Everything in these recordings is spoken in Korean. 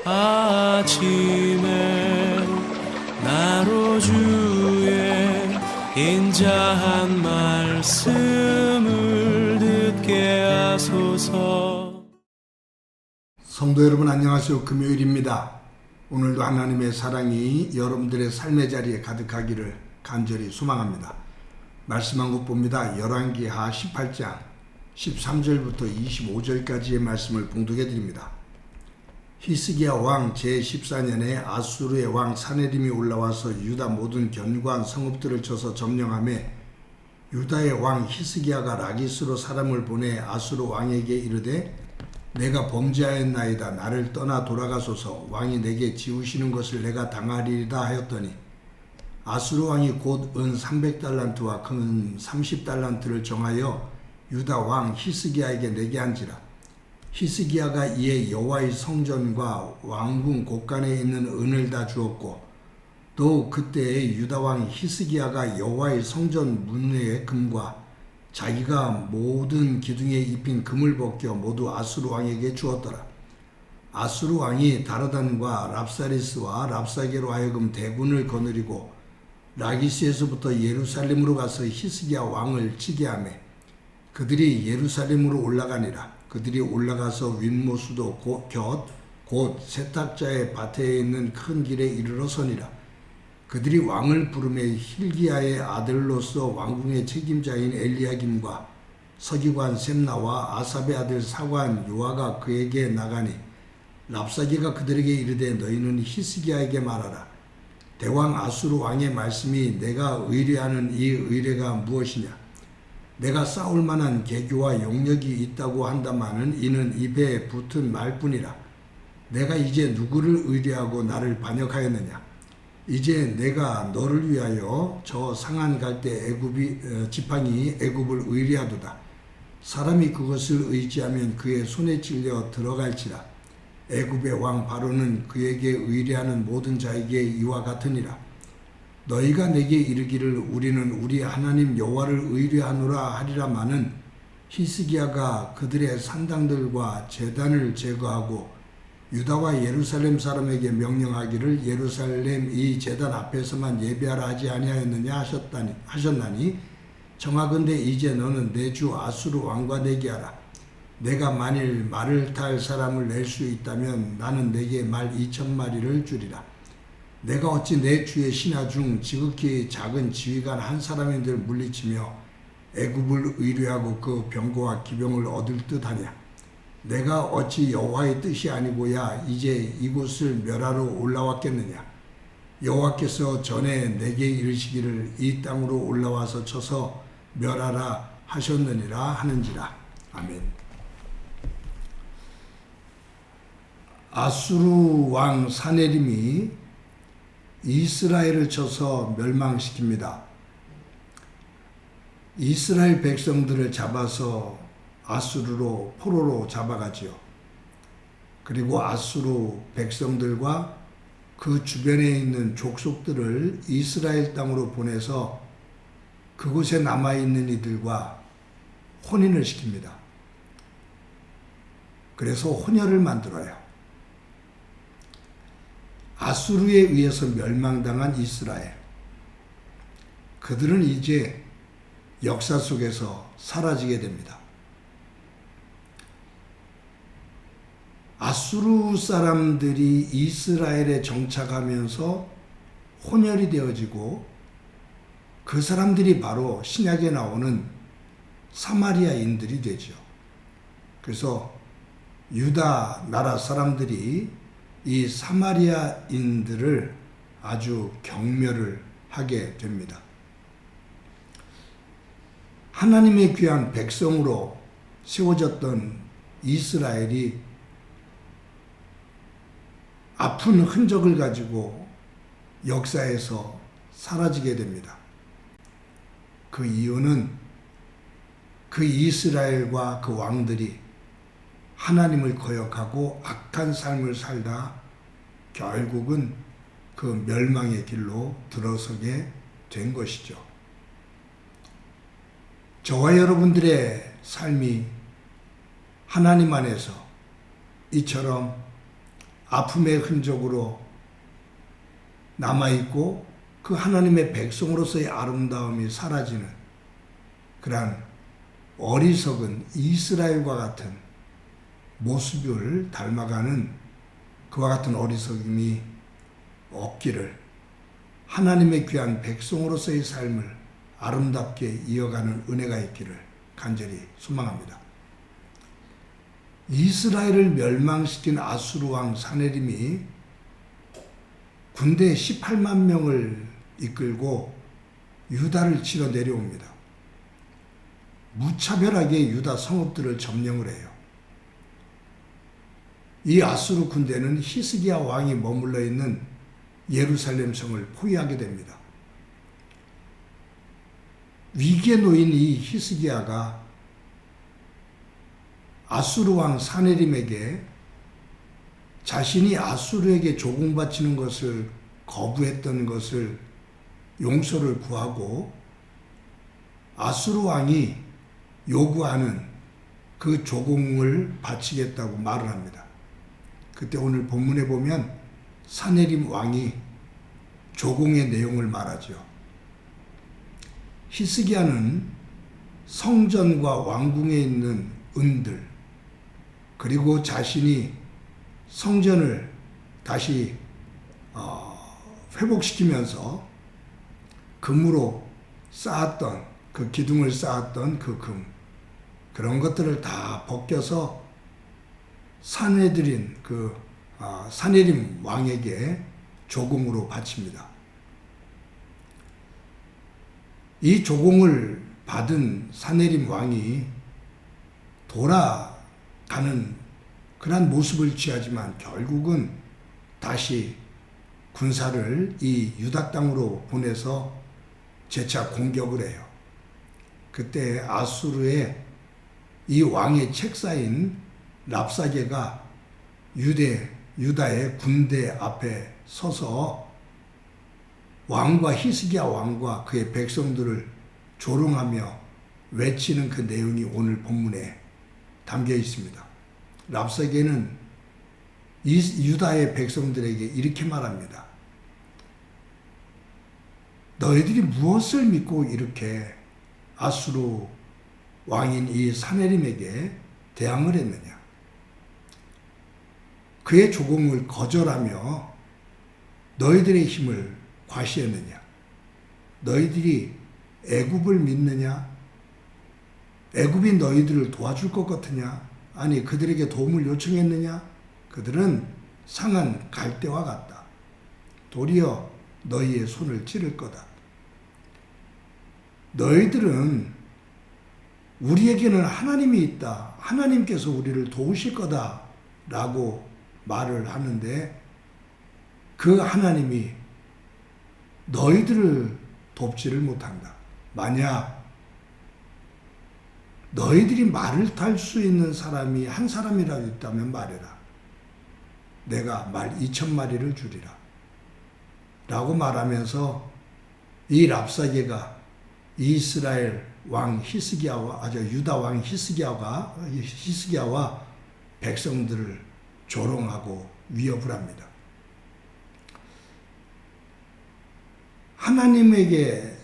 아침에 나로 주의 인자한 말씀을 듣게 하소서. 성도 여러분 안녕하세요. 금요일입니다. 오늘도 하나님의 사랑이 여러분들의 삶의 자리에 가득하기를 간절히 소망합니다. 말씀 한 곳 봅니다. 열왕기하 18장 13절부터 25절까지의 말씀을 봉독해 드립니다. 히스기야 왕 제14년에 아수르의 왕 사네림이 올라와서 유다 모든 견고한 성읍들을 쳐서 점령하며 유다의 왕 히스기야가 라기스로 사람을 보내 아수르 왕에게 이르되 내가 범죄하였나이다. 나를 떠나 돌아가소서. 왕이 내게 지우시는 것을 내가 당하리이다 하였더니 아수르 왕이 곧 은 300달란트와 금 30달란트를 정하여 유다 왕 히스기야에게 내게 한지라. 히스기야가 이에 여호와의 성전과 왕궁 곳간에 있는 은을 다 주었고 또 그때에 유다 왕 히스기야가 여호와의 성전 문의 금과 자기가 모든 기둥에 입힌 금을 벗겨 모두 아수르 왕에게 주었더라. 아수르 왕이 다르단과 랍사리스와 랍사게로 하여금 대군을 거느리고 라기스에서부터 예루살렘으로 가서 히스기야 왕을 치게 하며 그들이 예루살렘으로 올라가니라. 그들이 올라가서 윗모수도 곧 세탁자의 밭에 있는 큰 길에 이르러 서니라. 그들이 왕을 부르며 힐기야의 아들로서 왕궁의 책임자인 엘리야김과 서기관 셈나와 아삽의 아들 사관 요아가 그에게 나가니 랍사게가 그들에게 이르되 너희는 히스기야에게 말하라. 대왕 아수르 왕의 말씀이 내가 의뢰하는 이 의뢰가 무엇이냐. 내가 싸울 만한 계교와 용력이 있다고 한다마는 이는 입에 붙은 말뿐이라. 내가 이제 누구를 의뢰하고 나를 반역하였느냐. 이제 내가 너를 위하여 저 상한 갈 때 지팡이 애굽을 의뢰하도다. 사람이 그것을 의지하면 그의 손에 찔려 들어갈지라. 애굽의 왕 바로는 그에게 의뢰하는 모든 자에게 이와 같으니라. 너희가 내게 이르기를 우리는 우리 하나님 여호와를 의뢰하노라 하리라마는 히스기야가 그들의 산당들과 제단을 제거하고 유다와 예루살렘 사람에게 명령하기를 예루살렘 이 제단 앞에서만 예배하라 하지 아니하였느냐 하셨나니 정하건대 이제 너는 내 주 아수르 왕과 내기하라. 내가 만일 말을 탈 사람을 낼 수 있다면 나는 내게 말 2,000마리를 주리라. 내가 어찌 내 주의 신하 중 지극히 작은 지휘관 한 사람인들 물리치며 애굽을 의뢰하고 그 병거와 기병을 얻을 듯하냐. 내가 어찌 여호와의 뜻이 아니고야 이제 이곳을 멸하러 올라왔겠느냐. 여호와께서 전에 내게 이르시기를 이 땅으로 올라와서 쳐서 멸하라 하셨느니라 하는지라. 아멘. 아수르 왕 사네림이 이스라엘을 쳐서 멸망시킵니다. 이스라엘 백성들을 잡아서 아수르로 포로로 잡아가지요. 그리고 아수르 백성들과 그 주변에 있는 족속들을 이스라엘 땅으로 보내서 그곳에 남아있는 이들과 혼인을 시킵니다. 그래서 혼혈을 만들어요. 아수르에 의해서 멸망당한 이스라엘. 그들은 이제 역사 속에서 사라지게 됩니다. 아수르 사람들이 이스라엘에 정착하면서 혼혈이 되어지고 그 사람들이 바로 신약에 나오는 사마리아인들이 되죠. 그래서 유다 나라 사람들이 이 사마리아인들을 아주 경멸을 하게 됩니다. 하나님의 귀한 백성으로 세워졌던 이스라엘이 아픈 흔적을 가지고 역사에서 사라지게 됩니다. 그 이유는 그 이스라엘과 그 왕들이 하나님을 거역하고 악한 삶을 살다 결국은 그 멸망의 길로 들어서게 된 것이죠. 저와 여러분들의 삶이 하나님 안에서 이처럼 아픔의 흔적으로 남아있고 그 하나님의 백성으로서의 아름다움이 사라지는 그러한 어리석은 이스라엘과 같은 모습을 닮아가는 그와 같은 어리석음이 없기를, 하나님의 귀한 백성으로서의 삶을 아름답게 이어가는 은혜가 있기를 간절히 소망합니다. 이스라엘을 멸망시킨 아수르 왕 사네림이 군대 18만 명을 이끌고 유다를 치러 내려옵니다. 무차별하게 유다 성읍들을 점령을 해요. 이 아수르 군대는 히스기야 왕이 머물러 있는 예루살렘 성을 포위하게 됩니다. 위기에 놓인 이 히스기야가 아수르 왕 사네림에게 자신이 아수르에게 조공바치는 것을 거부했던 것을 용서를 구하고 아수르 왕이 요구하는 그 조공을 바치겠다고 말을 합니다. 그때 오늘 본문에 보면 사네림 왕이 조공의 내용을 말하죠. 히스기야는 성전과 왕궁에 있는 은들, 그리고 자신이 성전을 다시 회복시키면서 금으로 쌓았던 그 기둥을 쌓았던 그 금, 그런 것들을 다 벗겨서 사내들인 사네림 왕에게 조공으로 바칩니다. 이 조공을 받은 사네림 왕이 돌아가는 그러한 모습을 취하지만 결국은 다시 군사를 이 유다 땅으로 보내서 재차 공격을 해요. 그때 아수르의 이 왕의 책사인 랍사게가 유다의 군대 앞에 서서 왕과 히스기야 왕과 그의 백성들을 조롱하며 외치는 그 내용이 오늘 본문에 담겨 있습니다. 랍사게는 유다의 백성들에게 이렇게 말합니다. 너희들이 무엇을 믿고 이렇게 아수르 왕인 이 사네림에게 대항을 했느냐? 그의 조공을 거절하며 너희들의 힘을 과시했느냐? 너희들이 애굽을 믿느냐? 애굽이 너희들을 도와줄 것 같으냐? 아니 그들에게 도움을 요청했느냐? 그들은 상한 갈대와 같다. 도리어 너희의 손을 찌를 거다. 너희들은 우리에게는 하나님이 있다. 하나님께서 우리를 도우실 거다. 라고 말을 하는데 그 하나님이 너희들을 돕지를 못한다. 만약 너희들이 말을 탈 수 있는 사람이 한 사람이라도 있다면 말해라. 내가 말 2,000마리를 주리라. 라고 말하면서 이 랍사게가 이스라엘 왕 히스기야와 유다 왕 히스기야와 백성들을 조롱하고 위협을 합니다. 하나님에게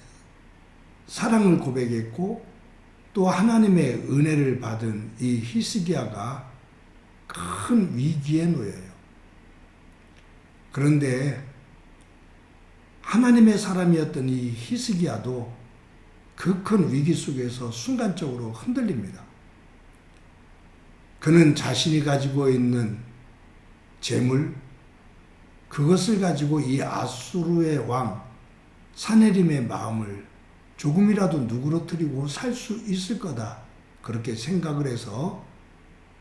사랑을 고백했고 또 하나님의 은혜를 받은 이 히스기야가 큰 위기에 놓여요. 그런데 하나님의 사람이었던 이 히스기야도 그 큰 위기 속에서 순간적으로 흔들립니다. 그는 자신이 가지고 있는 재물, 그것을 가지고 이 아수르의 왕 사네림의 마음을 조금이라도 누그러뜨리고 살 수 있을 거다. 그렇게 생각을 해서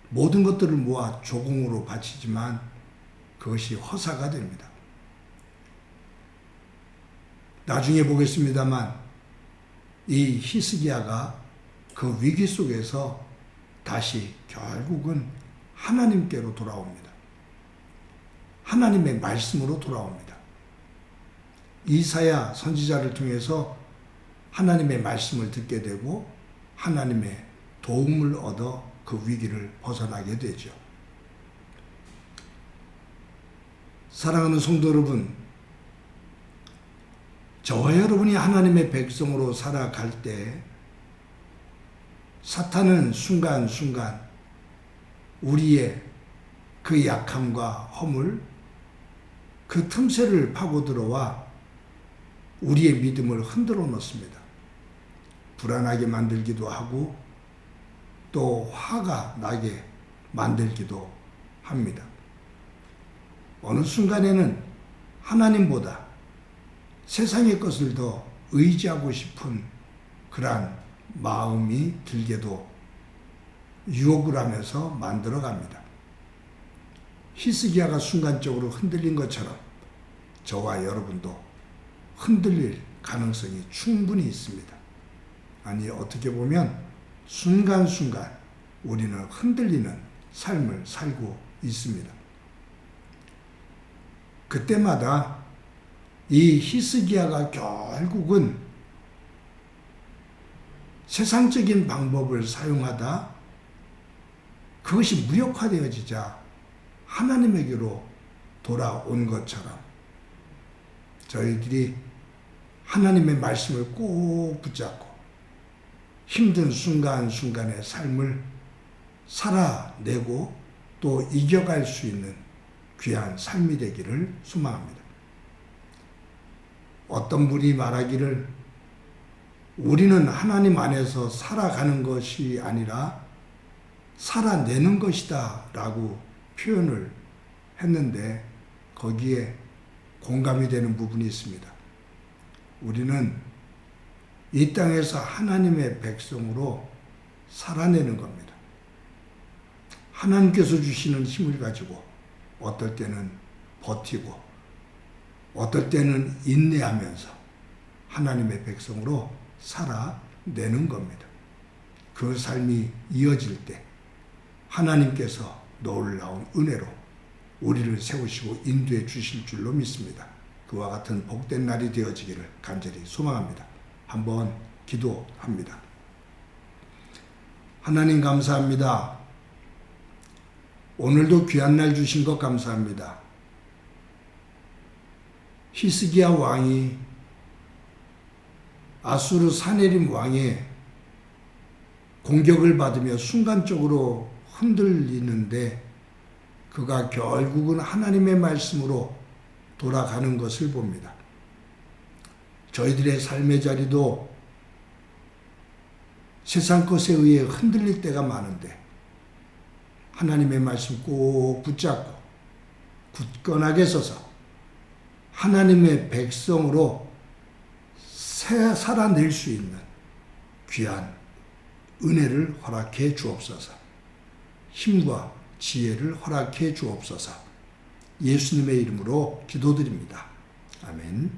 모든 것들을 모아 조공으로 바치지만 그것이 허사가 됩니다. 나중에 보겠습니다만 이 히스기야가 그 위기 속에서 다시 결국은 하나님께로 돌아옵니다. 하나님의 말씀으로 돌아옵니다. 이사야 선지자를 통해서 하나님의 말씀을 듣게 되고 하나님의 도움을 얻어 그 위기를 벗어나게 되죠. 사랑하는 성도 여러분, 저와 여러분이 하나님의 백성으로 살아갈 때 사탄은 순간순간 우리의 그 약함과 허물, 그 틈새를 파고 들어와 우리의 믿음을 흔들어 놓습니다. 불안하게 만들기도 하고 또 화가 나게 만들기도 합니다. 어느 순간에는 하나님보다 세상의 것을 더 의지하고 싶은 그러한 마음이 들게도 유혹을 하면서 만들어 갑니다. 히스기야가 순간적으로 흔들린 것처럼 저와 여러분도 흔들릴 가능성이 충분히 있습니다. 아니, 어떻게 보면 순간순간 우리는 흔들리는 삶을 살고 있습니다. 그때마다 이 히스기야가 결국은 세상적인 방법을 사용하다 그것이 무력화되어지자 하나님에게로 돌아온 것처럼 저희들이 하나님의 말씀을 꼭 붙잡고 힘든 순간순간의 삶을 살아내고 또 이겨갈 수 있는 귀한 삶이 되기를 소망합니다. 어떤 분이 말하기를 우리는 하나님 안에서 살아가는 것이 아니라 살아내는 것이다 라고 표현을 했는데 거기에 공감이 되는 부분이 있습니다. 우리는 이 땅에서 하나님의 백성으로 살아내는 겁니다. 하나님께서 주시는 힘을 가지고 어떨 때는 버티고 어떨 때는 인내하면서 하나님의 백성으로 살아내는 겁니다. 그 삶이 이어질 때 하나님께서 놀라운 은혜로 우리를 세우시고 인도해 주실 줄로 믿습니다. 그와 같은 복된 날이 되어지기를 간절히 소망합니다. 한번 기도합니다. 하나님 감사합니다. 오늘도 귀한 날 주신 것 감사합니다. 히스기야 왕이 아수르 사네림 왕의 공격을 받으며 순간적으로 흔들리는데 그가 결국은 하나님의 말씀으로 돌아가는 것을 봅니다. 저희들의 삶의 자리도 세상 것에 의해 흔들릴 때가 많은데 하나님의 말씀 꼭 붙잡고 굳건하게 서서 하나님의 백성으로 살아낼 수 있는 귀한 은혜를 허락해 주옵소서. 힘과 지혜를 허락해 주옵소서. 예수님의 이름으로 기도드립니다. 아멘.